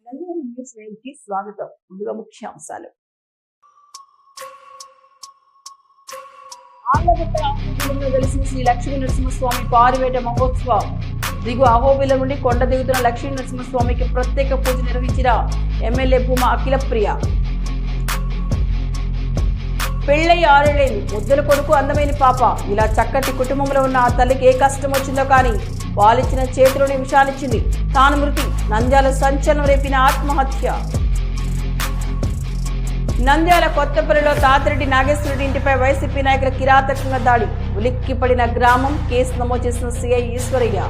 Nandyal news కి స్వాగతం. ముందుగా ముఖ్యాంశాలు. ఆళ్లగడ్డ ఆహోబిలంలో వెలిసిన శ్రీ లక్ష్మీ నరసింహస్వామి పారివేట మహోత్సవం. దిగు అహోబిలం నుండి కొండ దిగుతున్న లక్ష్మీ నరసింహస్వామికి ప్రత్యేక పూజ నిర్వహించిన ఎమ్మెల్యే భూమా అఖిలప్రియ. పెళ్ళై 6 ఏళ్లైంది, ముద్దుల కొడుకు అందమైన పాప. ఇలా చక్కటి కుటుంబంలో ఉన్న ఆ తల్లికి ఏ కష్టం వచ్చిందో కానీ వాలిచ్చిన చేతిలోని విషాన్నిచ్చింది. తాను మృతి. నంద్యాల సంచలనం రేపిన ఆత్మహత్య. నంద్యాల కొత్తపల్లిలో తాతిరెడ్డి నాగేశ్వరరెడ్డి ఇంటిపై వైసీపీ నాయకుల కిరాతకంగా దాడి. ఉలిక్కిపడిన గ్రామం. కేసు నమోదు చేసిన సిఐ ఈశ్వరయ్య.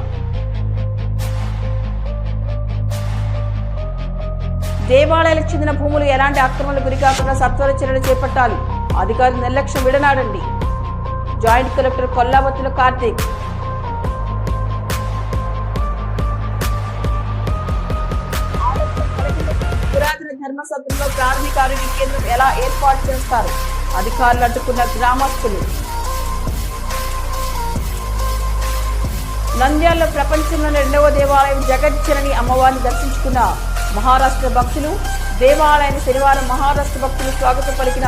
దేవాలయాలకు చెందిన భూములు ఎలాంటి అక్రమాలకు గురికాకుండా సత్వర చర్యలు చేపట్టాలి. అధికారులు నిర్లక్ష్యం విడనాడండి. Joint collector Kollavattula Karthik. పురాతన ధర్మసత్రంలో ప్రాథమిక ఆరోగ్య కేంద్రం ఎలా ఏర్పాటు చేస్తారు? అధికారులు అడ్డుకున్న గ్రామస్తులు. నంద్యాలలో ప్రపంచంలోని 2వ దేవాలయం జగజ్జనని అమ్మవారిని దర్శించుకున్న మహారాష్ట్ర భక్తులు. దేవాలయాన్ని శనివారం మహారాష్ట్ర భక్తులు స్వాగతం పలికిన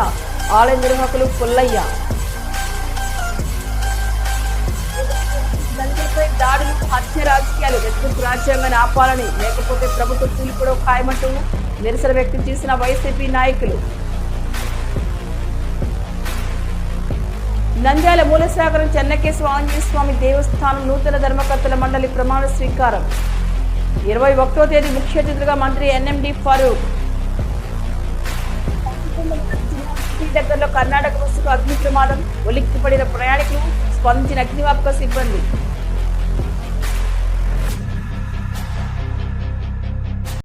ఆలయ నిర్వాహకులు పుల్లయ్య. దళితులపై దాడులు, హత్య రాజకీయాలు రెట్టింపు రాజ్యాంగాన్ని ఆపాలని, లేకపోతే ప్రభుత్వం కూలిపోవడం ఖాయమంటూ నిరసన వ్యక్తం చేసిన వైసీపీ నాయకులు. నంద్యాల మూలసాగరం చెన్నకేశవ ఆంజనేయ స్వామి దేవస్థానం నూతన ధర్మకర్తల మండలి ప్రమాణ స్వీకారం. 21వ తేదీ ముఖ్య అతిథులుగా మంత్రి ఎన్ఎండి ఫరూక్. దగ్గరలో కర్ణాటక బస్సుకు అగ్ని ప్రమాదం. ఒలిక్కిపడిన ప్రయాణికులు. స్పందించిన అగ్నిమాపక సిబ్బంది.